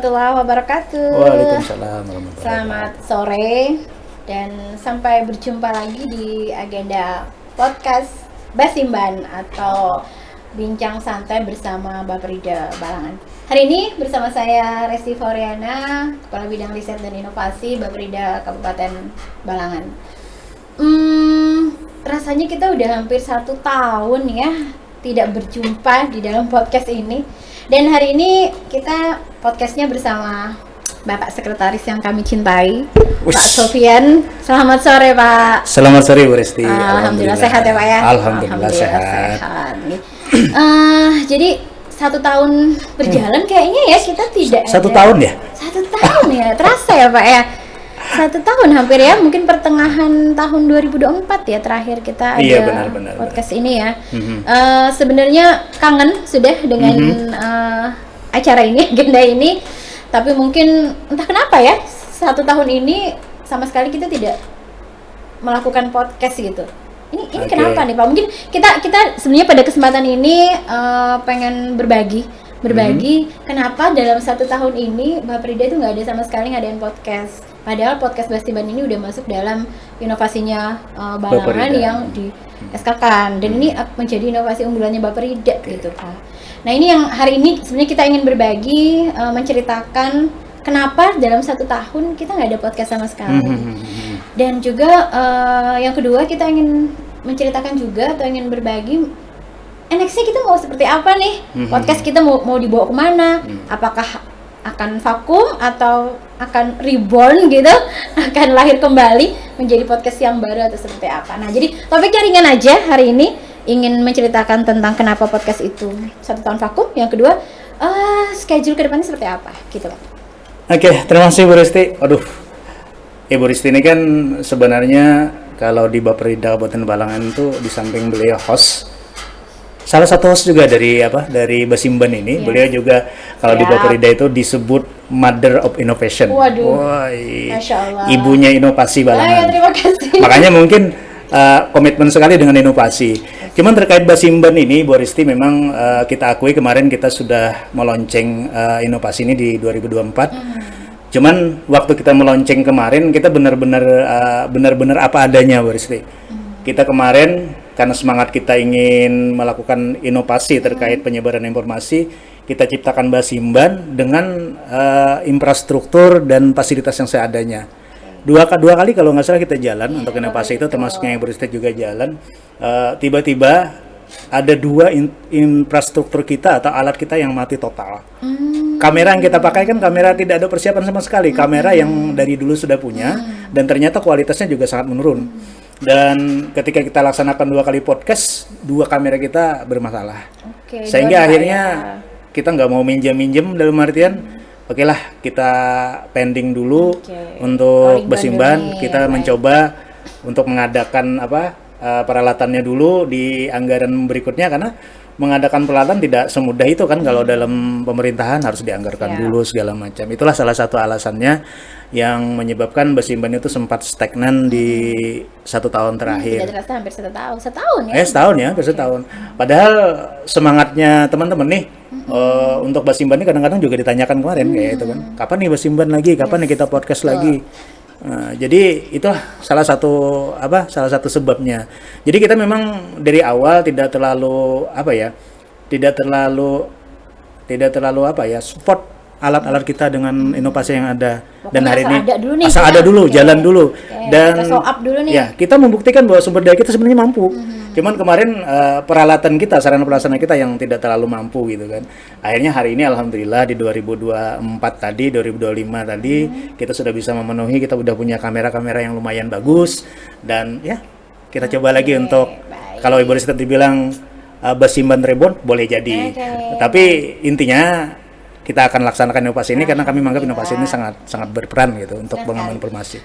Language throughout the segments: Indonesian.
warahmatullahi wabarakatuh. Waalaikumsalam warahmatullahi Selamat sore dan sampai berjumpa lagi di agenda podcast Basimban atau Bincang Santai bersama Mbak Prida Balangan. Hari ini bersama saya Resti Fauriana, Kepala Bidang Riset dan Inovasi Mbak Prida Kabupaten Balangan. Rasanya kita udah hampir 1 tahun ya tidak berjumpa di dalam podcast ini. Dan hari ini kita podcastnya bersama Bapak Sekretaris yang kami cintai, Pak Sofian. Selamat sore Pak. Selamat sore Bu Resti. Alhamdulillah sehat ya Pak ya. Alhamdulillah sehat. Jadi 1 tahun berjalan kayaknya ya kita tidak 1 tahun ya? 1 tahun ya, terasa ya Pak ya. 1 tahun hampir ya, mungkin pertengahan tahun 2024 ya terakhir kita ada benar, podcast ini ya. Sebenarnya kangen sudah dengan acara ini, agenda ini, tapi mungkin entah kenapa ya 1 tahun ini sama sekali kita tidak melakukan podcast gitu. Ini kenapa nih Pak? Mungkin kita sebenarnya pada kesempatan ini pengen berbagi kenapa dalam 1 tahun ini Mbak Prida itu nggak ada sama sekali ngadain podcast. Padahal podcast Basimban ini udah masuk dalam inovasinya Balangan yang di SK-kan, dan ini menjadi inovasi unggulannya Mbak Prida gitu Pak. Nah ini yang hari ini sebenarnya kita ingin berbagi, menceritakan kenapa dalam 1 tahun kita nggak ada podcast sama sekali. Dan juga yang kedua kita ingin menceritakan juga atau ingin berbagi nextnya kita mau seperti apa nih, podcast kita mau dibawa kemana, apakah akan vakum atau akan reborn gitu, akan lahir kembali menjadi podcast yang baru atau seperti apa. Nah jadi topiknya ringan aja hari ini, ingin menceritakan tentang kenapa podcast itu 1 tahun vakum, yang kedua schedule kedepannya seperti apa gitu Pak. Oke, terima kasih Bu Resti. Aduh, Bu Resti ini kan sebenarnya kalau di Baprida Kabupaten Balangan itu di samping beliau host, salah satu host juga dari Basimban ini, beliau juga kalau di Baprida itu disebut Mother of Innovation. Waduh, Masya Allah. Ibunya inovasi Balangan. Terima kasih. Makanya mungkin komitmen sekali dengan inovasi. Cuman terkait Basimban ini, Bu Risti, memang kita akui kemarin kita sudah melonceng inovasi ini di 2024. Cuman waktu kita melonceng kemarin kita benar-benar apa adanya, Bu Risti. Kita kemarin karena semangat kita ingin melakukan inovasi terkait penyebaran informasi, kita ciptakan Basimban dengan infrastruktur dan fasilitas yang seadanya. Dua kali kalau nggak salah kita jalan untuk inovasi itu, termasuknya yang beristek juga jalan. Tiba-tiba ada 2 infrastruktur kita atau alat kita yang mati total. Kamera yang kita pakai kan kamera tidak ada persiapan sama sekali. Kamera yang dari dulu sudah punya dan ternyata kualitasnya juga sangat menurun. Dan ketika kita laksanakan 2 kali podcast, 2 kamera kita bermasalah. Sehingga akhirnya kita nggak mau minjem dalam artian, oke lah kita pending dulu untuk Basimban. Kita mencoba untuk mengadakan peralatannya dulu di anggaran berikutnya, karena mengadakan peralatan tidak semudah itu kan, kalau dalam pemerintahan harus dianggarkan dulu segala macam. Itulah salah satu alasannya yang menyebabkan Basimban itu sempat stagnan di 1 tahun terakhir. Tidak terasa hampir 1 tahun. Setahun ya? Setahun ya, hampir setahun. Padahal semangatnya teman-teman nih untuk Basimban ini kadang-kadang juga ditanyakan kemarin kayak itu kan. Kapan nih Basimban lagi? Kapan nih kita podcast lagi? Jadi itulah salah satu sebabnya. Jadi kita memang dari awal tidak terlalu support alat-alat kita dengan inovasi yang ada. Dan hari ini asal ada dulu, jalan dulu. Dan kita show up dulu nih. Ya, kita membuktikan bahwa sumber daya kita sebenarnya mampu. Cuman kemarin peralatan kita, sarana prasarana kita yang tidak terlalu mampu gitu kan. Akhirnya hari ini alhamdulillah di 2025 tadi kita sudah bisa memenuhi, kita udah punya kamera-kamera yang lumayan bagus, dan ya kita coba lagi untuk kalau Ibu Rista dibilang Basimban Reborn boleh jadi. Tapi intinya kita akan laksanakan inovasi ini karena kami menganggap inovasi ini sangat berperan gitu untuk pengembangan informasi.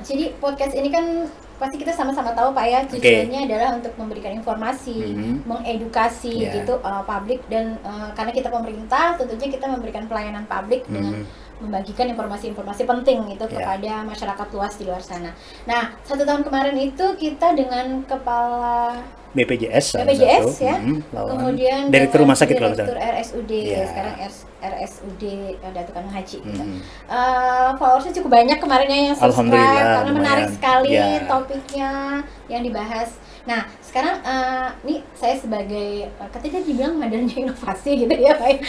Jadi podcast ini kan pasti kita sama-sama tahu Pak ya, tujuannya adalah untuk memberikan informasi, mengedukasi gitu publik, dan karena kita pemerintah tentunya kita memberikan pelayanan publik dengan membagikan informasi-informasi penting itu kepada masyarakat luas di luar sana. Nah, 1 tahun kemarin itu kita dengan kepala BPJS ya, kemudian Direktur Rumah Sakit kalau Direktur RSUD, sekarang RSUD Datuk Kanung Haji gitu. Followersnya cukup banyak kemarin yang subscribe karena menarik sekali topiknya yang dibahas. Nah, sekarang nih saya sebagai ketika dibilang modelnya inovasi gitu ya Pak.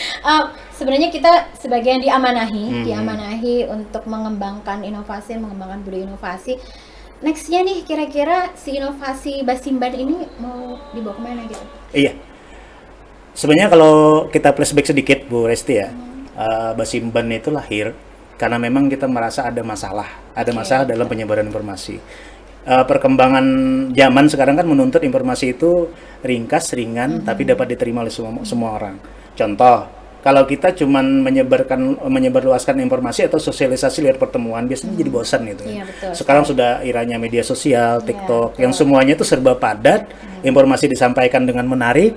Sebenarnya kita sebagai yang diamanahi untuk mengembangkan inovasi, mengembangkan budaya inovasi. Nextnya nih kira-kira si inovasi Basimban ini mau dibawa kemana gitu? Iya. Sebenarnya kalau kita flashback sedikit Bu Resti ya, Basimban itu lahir karena memang kita merasa ada masalah dalam penyebaran informasi. Perkembangan zaman sekarang kan menuntut informasi itu ringkas, ringan, tapi dapat diterima oleh semua orang. Contoh, kalau kita cuman menyebarluaskan informasi atau sosialisasi lewat pertemuan, biasanya jadi bosan gitu. Iya, betul. Sekarang sudah eranya media sosial, TikTok, yang semuanya itu serba padat, informasi disampaikan dengan menarik,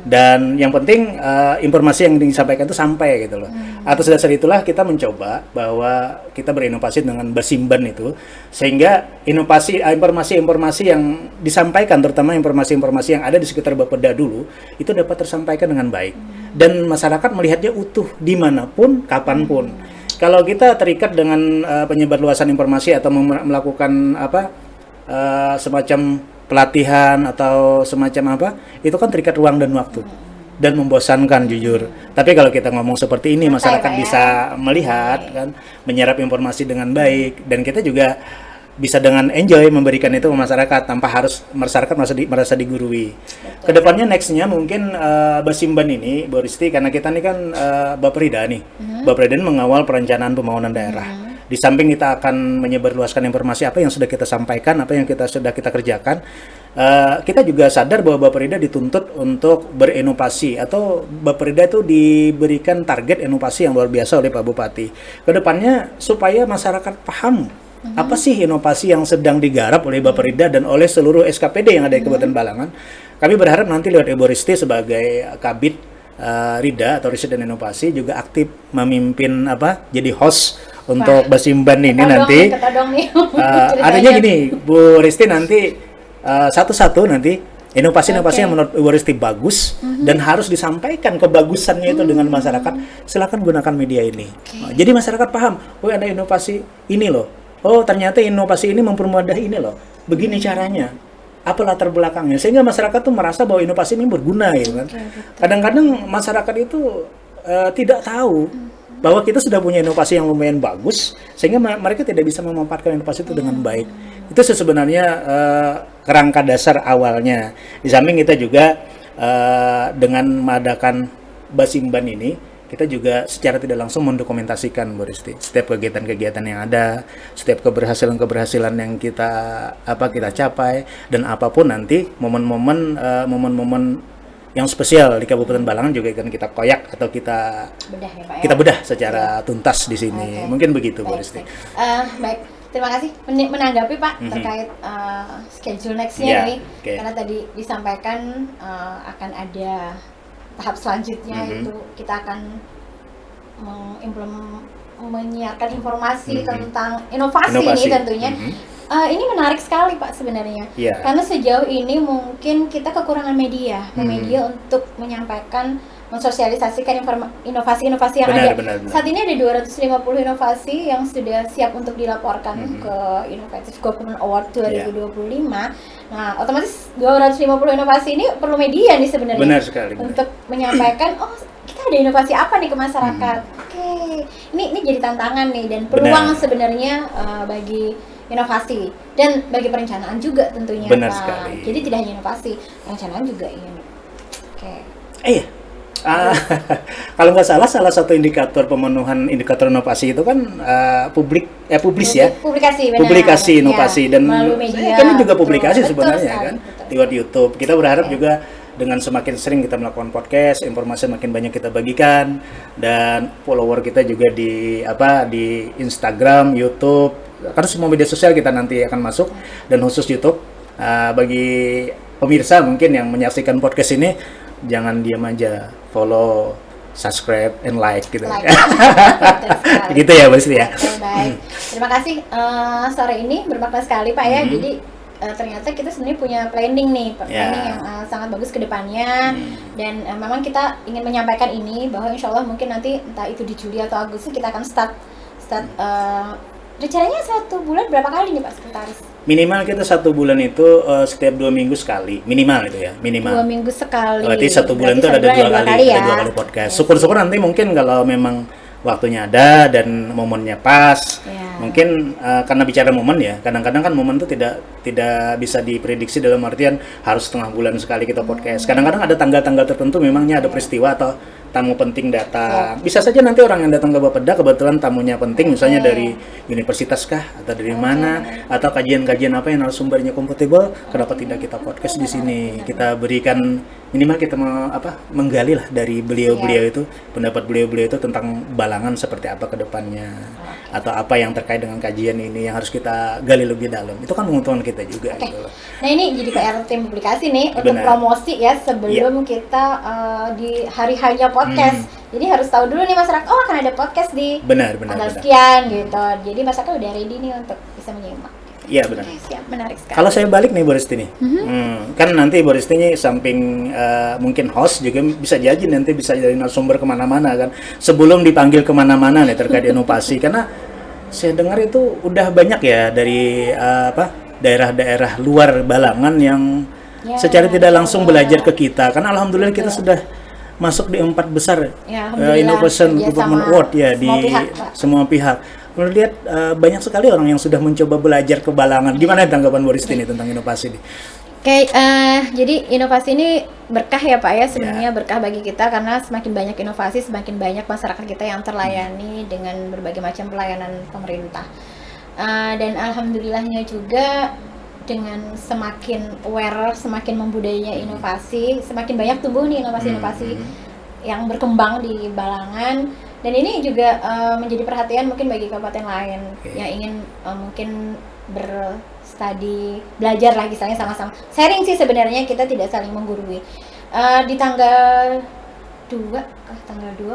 dan yang penting informasi yang disampaikan itu sampai gitu loh. Atas dasar itulah kita mencoba bahwa kita berinovasi dengan Basimban itu, sehingga informasi-informasi yang disampaikan, terutama informasi-informasi yang ada di sekitar Bapeda dulu, itu dapat tersampaikan dengan baik dan masyarakat melihatnya utuh dimanapun, kapanpun. Kalau kita terikat dengan penyebarluasan informasi atau melakukan semacam pelatihan atau semacam itu kan terikat ruang dan waktu dan membosankan jujur. Tapi kalau kita ngomong seperti ini, masyarakat bisa melihat kan, menyerap informasi dengan baik, dan kita juga bisa dengan enjoy memberikan itu ke masyarakat tanpa harus masyarakat merasa digurui. Kedepannya nextnya mungkin Basimban ini, Bu Risti, karena kita ini kan Bapeda nih, Bapeda mengawal perencanaan pembangunan daerah. Di samping kita akan menyebarluaskan informasi apa yang sudah kita sampaikan, apa yang sudah kita kerjakan, kita juga sadar bahwa Bapeda dituntut untuk berinovasi, atau Bapeda itu diberikan target inovasi yang luar biasa oleh Pak Bupati. Kedepannya supaya masyarakat paham apa sih inovasi yang sedang digarap oleh Bapeda dan oleh seluruh SKPD yang ada di Kabupaten Balangan. Kami berharap nanti lewat Ibu Risti sebagai Kabid Rida atau Riset dan Inovasi juga aktif memimpin jadi host untuk Basimban ini nanti. Artinya gini, Bu Risti nanti satu-satu nanti inovasi-inovasi yang menurut Bu Risti bagus dan harus disampaikan kebagusannya itu dengan masyarakat, silakan gunakan media ini. Jadi masyarakat paham, oh ada inovasi ini loh. Oh ternyata inovasi ini mempermudah ini loh. Begini caranya. Apa latar belakangnya, sehingga masyarakat tuh merasa bahwa inovasi ini berguna gitu kan. Kadang-kadang masyarakat itu tidak tahu bahwa kita sudah punya inovasi yang lumayan bagus, sehingga mereka tidak bisa memanfaatkan inovasi itu dengan baik. Itu sebenarnya kerangka dasar awalnya. Di samping kita juga dengan mengadakan Basimban ini, kita juga secara tidak langsung mendokumentasikan, Bu Risti, setiap kegiatan-kegiatan yang ada, setiap keberhasilan-keberhasilan yang kita capai, dan apapun nanti momen-momen yang spesial di Kabupaten Balangan juga akan kita koyak atau kita bedah, ya, Pak, ya? Kita bedah secara tuntas di sini. Mungkin begitu, Bu Risti. Baik, terima kasih menanggapi Pak terkait schedule nextnya nih, karena tadi disampaikan akan ada tahap selanjutnya, itu kita akan menyiarkan informasi tentang inovasi ini tentunya. Ini menarik sekali Pak sebenarnya, karena sejauh ini mungkin kita kekurangan media untuk menyampaikan, mensosialisasikan inovasi-inovasi yang ada. Benar. Saat ini ada 250 inovasi yang sudah siap untuk dilaporkan ke Innovative Government Award 2025. Nah, otomatis 250 inovasi ini perlu media nih sebenarnya. Benar sekali. Untuk menyampaikan, oh kita ada inovasi apa nih ke masyarakat. Oke, ini jadi tantangan nih dan peluang sebenarnya bagi inovasi dan bagi perencanaan juga tentunya. Benar Pak. sekali. Jadi tidak hanya inovasi, perencanaan juga ini. Oke. Kalau nggak salah satu indikator pemenuhan indikator inovasi itu kan publikasi inovasi dan kan juga publikasi sebenarnya kan lewat YouTube. Kita berharap juga dengan semakin sering kita melakukan podcast, informasi makin banyak kita bagikan, dan follower kita juga di Instagram, YouTube, karena semua media sosial kita nanti akan masuk, dan khusus YouTube. Bagi pemirsa mungkin yang menyaksikan podcast ini, jangan diam aja, follow, subscribe, and like gitu. Gitu ya, Mbak Sri ya. Baik. Terima kasih sore ini bermakna sekali Pak ya. Jadi ternyata kita sebenarnya punya planning nih, planning yang sangat bagus ke depannya. Dan memang kita ingin menyampaikan ini bahwa insya Allah mungkin nanti entah itu di Juli atau Agustus kita akan start rencananya 1 bulan berapa kali nih Pak Sekretaris? Minimal kita 1 bulan itu setiap 2 minggu sekali, minimal itu ya, minimal. 2 minggu sekali. Berarti 1 bulan itu ada 2 kali, ya? ada 2 kali podcast. Syukur-syukur nanti mungkin kalau memang waktunya ada dan momennya pas, mungkin karena bicara momen ya, kadang-kadang kan momen itu tidak bisa diprediksi dalam artian harus setengah bulan sekali kita podcast. Kadang-kadang ada tanggal-tanggal tertentu memangnya ada peristiwa atau tamu penting datang. Bisa saja nanti orang yang datang ke Bapeda kebetulan tamunya penting, misalnya dari universitas kah atau dari mana, atau kajian-kajian apa yang narasumbernya kompatibel, kenapa tidak kita podcast di sini? Kita berikan minimal kita menggali lah dari beliau-beliau itu, pendapat beliau-beliau itu tentang balangan seperti apa ke depannya, atau apa yang terkait dengan kajian ini yang harus kita gali lebih dalam. Itu kan menguntungkan kita juga. Gitu. Nah ini jadi PR tim publikasi nih untuk promosi ya sebelum kita di hari hanya podcast. Jadi harus tahu dulu nih masyarakat, oh akan ada podcast di tanggal sekian gitu. Jadi masyarakat udah ready nih untuk bisa menyimak. Iya benar. Siap, menarik sekali. Kalau saya balik nih Boristi nih, kan nanti Boristi nih samping mungkin host juga bisa jadi nanti bisa jadi narasumber kemana-mana kan. Sebelum dipanggil kemana-mana nih terkait inovasi, karena saya dengar itu udah banyak ya dari daerah-daerah luar Balangan yang secara tidak langsung belajar ke kita. Karena alhamdulillah kita sudah masuk di 4 besar Innovation Development Award ya di semua pihak. Melihat banyak sekali orang yang sudah mencoba belajar ke Balangan. Gimana tanggapan Boristi nih tentang inovasi ini? Oke, jadi inovasi ini berkah ya Pak ya, sebenarnya berkah bagi kita karena semakin banyak inovasi, semakin banyak masyarakat kita yang terlayani dengan berbagai macam pelayanan pemerintah. Dan alhamdulillahnya juga dengan semakin aware, semakin membudayanya inovasi, semakin banyak tumbuh nih inovasi-inovasi yang berkembang di Balangan. Dan ini juga menjadi perhatian mungkin bagi kabupaten lain yang ingin mungkin berstudi, belajar lah misalnya sama-sama. Sharing sih sebenarnya, kita tidak saling menggurui. Di tanggal 2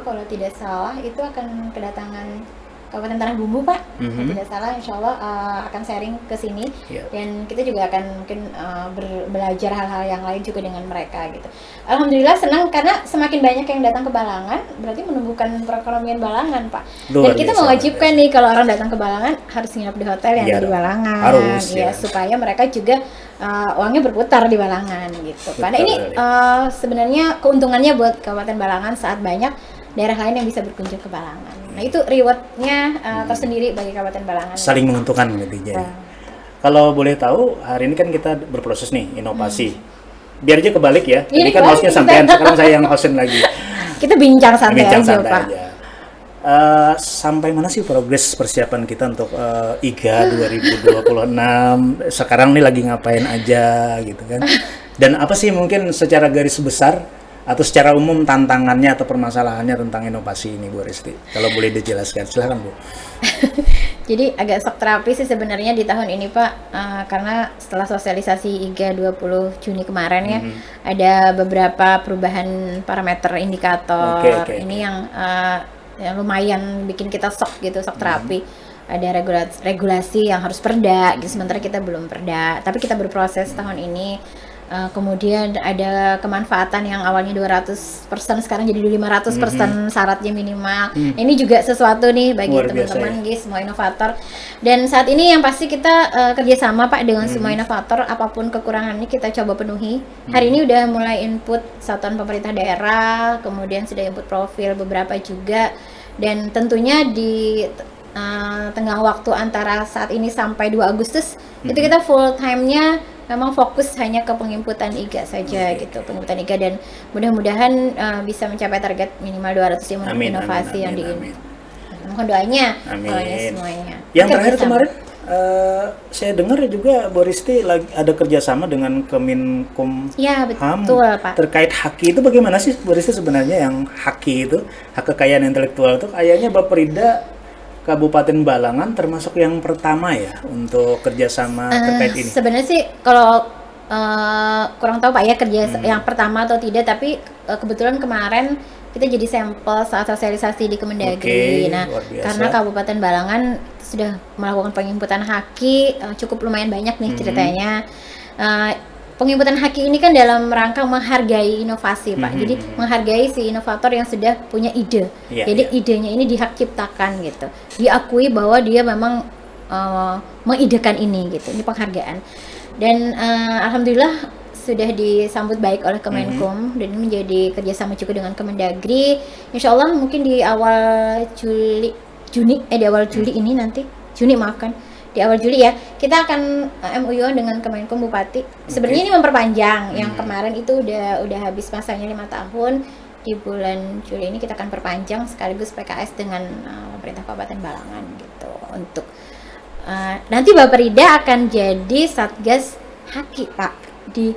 kalau tidak salah itu akan kedatangan Kabupaten Tanah Bumbu Pak, tidak salah, insya Allah akan sharing ke sini dan kita juga akan mungkin belajar hal-hal yang lain juga dengan mereka gitu. Alhamdulillah senang karena semakin banyak yang datang ke Balangan, berarti menumbuhkan perekonomian Balangan Pak. Dan kita mewajibkan nih kalau orang datang ke Balangan harus nginep di hotel yang ada di Balangan, supaya mereka juga uangnya berputar di Balangan gitu. Karena ini sebenarnya keuntungannya buat Kabupaten Balangan saat banyak daerah lain yang bisa berkunjung ke Balangan. Nah itu rewardnya tersendiri bagi Kabupaten Balangan. Saling menguntungkan gitu jadi. Kalau boleh tahu, hari ini kan kita berproses nih inovasi. Biar aja kebalik ya. Jadi kan hostnya sampean, sekarang saya yang hostin lagi. Kita bincang santai aja Pak. Sampai mana sih progres persiapan kita untuk IGA 2026? Sekarang nih lagi ngapain aja gitu kan? Dan apa sih mungkin secara garis besar atau secara umum tantangannya atau permasalahannya tentang inovasi ini Bu Risti? Kalau boleh dijelaskan, silakan Bu. Jadi agak shock terapi sih sebenarnya di tahun ini Pak, karena setelah sosialisasi IGA 20 Juni kemarin ya, ada beberapa perubahan parameter indikator. Ini yang lumayan bikin kita shock gitu, shock terapi. Ada regulasi yang harus perda gitu, sementara kita belum perda, tapi kita berproses tahun ini. Kemudian ada kemanfaatan yang awalnya 200% sekarang jadi 500% syaratnya minimal. Ini juga sesuatu nih bagi teman-teman guys, semua inovator. Dan saat ini yang pasti kita kerjasama Pak dengan semua inovator, apapun kekurangannya kita coba penuhi. Hari ini udah mulai input satuan pemerintah daerah, kemudian sudah input profil beberapa juga. Dan tentunya di tengah waktu antara saat ini sampai 2 Agustus itu kita full time-nya memang fokus hanya ke penginputan IGA saja gitu, penginputan IGA, dan mudah-mudahan bisa mencapai target minimal 200 inovasi yang diinput. Mohon doanya semuanya. Yang terakhir kemarin saya dengar juga Boristi lagi ada kerjasama dengan Kemenkum HAM terkait HAKI. Itu bagaimana sih Boristi sebenarnya yang HAKI itu, hak kekayaan intelektual itu? Kayaknya Bapperida Kabupaten Balangan termasuk yang pertama ya untuk kerjasama terkait ini. Sebenarnya sih kalau kurang tahu Pak ya yang pertama atau tidak, tapi kebetulan kemarin kita jadi sampel saat sosialisasi di Kemendagri. Oke, Nah, luar biasa. karena Kabupaten Balangan sudah melakukan penginputan haki cukup lumayan banyak nih ceritanya. Penginputan haki ini kan dalam rangka menghargai inovasi, Pak. Jadi menghargai si inovator yang sudah punya ide. Iya, Jadi iya. idenya ini dihak ciptakan gitu. Diakui bahwa dia memang mengidekan ini gitu. Ini penghargaan. Dan alhamdulillah sudah disambut baik oleh Kemenkum dan ini menjadi kerjasama juga dengan Kemendagri. Insya Allah mungkin di awal di awal Juli ini nanti Juni maafkan. Di awal Juli ya, kita akan MOU dengan Kemenkum Bupati. Sebenarnya ini memperpanjang. Yang kemarin itu udah habis masanya 5 tahun. Di bulan Juli ini kita akan perpanjang sekaligus PKS dengan pemerintah Kabupaten Balangan gitu. Untuk nanti Bapak Rida akan jadi Satgas Haki, Pak.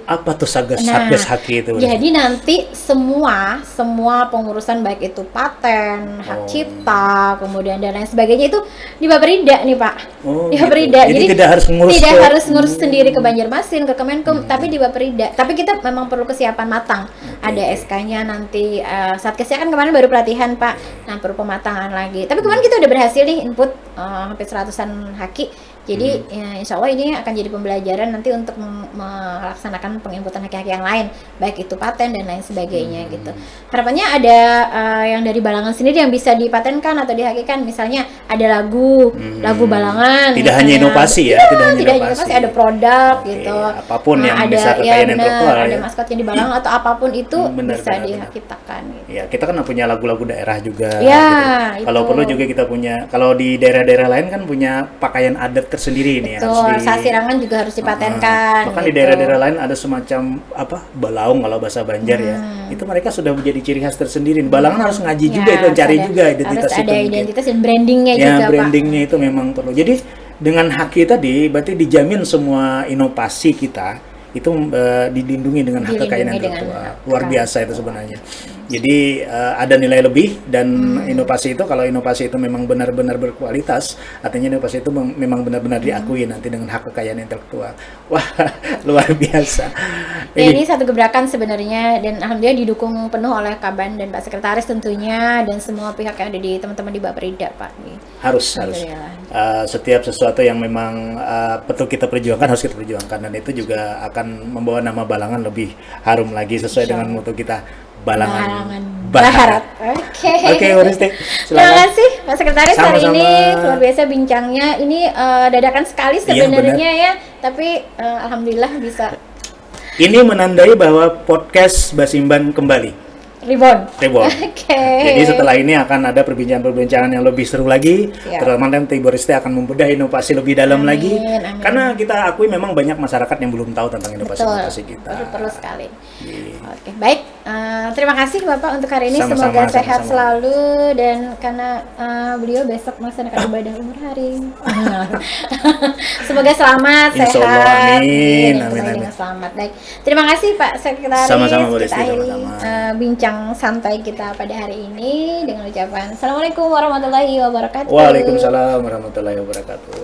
Apa tuh Satgas Haki itu? Jadi nanti semua pengurusan baik itu paten, hak cipta, kemudian dan lain sebagainya itu di Bapak Rida nih, Pak. Di Bapak Rida. Jadi tidak harus ngurus sendiri ke Banjarmasin, ke Kemenkum, tapi di Bapak Rida. Tapi kita memang perlu kesiapan matang. Ada SK-nya nanti Satgasnya kan kemarin baru pelatihan, Pak. Nah, perlu pematangan lagi. Tapi kemarin kita udah berhasil nih input hampir 100-an haki. Jadi insya Allah ini akan jadi pembelajaran nanti untuk melaksanakan penginputan haki-haki yang lain, baik itu paten dan lain sebagainya gitu. Harapannya ada yang dari Balangan sendiri yang bisa dipatenkan atau dihakikan, misalnya ada lagu Balangan. Tidak hanya inovasi ya, tidak hanya inovasi, ada produk gitu. Apapun yang ada, bisa kekayaan intelektual. Ada maskotnya di Balangan atau apapun itu bisa benar. dihakitakan. Gitu. Ya, kita kan punya lagu-lagu daerah juga. Ya, gitu. Kalau perlu juga kita punya. Kalau di daerah-daerah lain kan punya pakaian adat tersendiri ini. Betul, sasirangan juga harus dipatenkan. Bahkan gitu. di daerah-daerah lain ada semacam balaung kalau bahasa Banjar ya. Itu mereka sudah menjadi ciri khas tersendiri. Balangan harus ngaji juga itu, cari juga identitas harus itu. Ada identitas dan brandingnya ya, juga, brandingnya itu memang perlu. Jadi dengan haki tadi berarti dijamin semua inovasi kita itu dilindungi dengan hak kekayaan intelektual. Luar biasa itu sebenarnya. Jadi ada nilai lebih dan inovasi itu, kalau inovasi itu memang benar-benar berkualitas, artinya inovasi itu memang benar-benar diakui nanti dengan hak kekayaan intelektual. Wah, luar biasa. Ya, ini satu gebrakan sebenarnya, dan alhamdulillah didukung penuh oleh Kaban dan Pak Sekretaris tentunya, dan semua pihak yang ada di teman-teman di Bapak Rida, Pak. Harus. Setiap sesuatu yang memang betul kita perjuangkan harus kita perjuangkan, dan itu juga akan membawa nama Balangan lebih harum lagi sesuai dengan mutu kita. Balangan Barat. Oke, Waristi. Terima kasih Pak Sekretaris. Hari ini luar biasa bincangnya. Ini dadakan sekali sebenarnya ya, tapi alhamdulillah bisa. Ini menandai bahwa podcast Basimban kembali. Reborn. Jadi setelah ini akan ada perbincangan-perbincangan yang lebih seru lagi. Terutama nanti Boristi akan membedah inovasi lebih dalam lagi. Amin. Karena kita akui memang banyak masyarakat yang belum tahu tentang inovasi-inovasi kita. Perlu sekali. Oke, baik. Terima kasih Bapak untuk hari ini. Semoga sehat selalu, dan karena beliau besok melaksanakan ibadah umur hari. Semoga selamat, sehat. Amin. Dengan selamat. Baik. Terima kasih Pak Sekretaris. Sama-sama Boristi. Kita akhiri bincang santai kita pada hari ini dengan ucapan Assalamualaikum warahmatullahi wabarakatuh. Waalaikumsalam warahmatullahi wabarakatuh.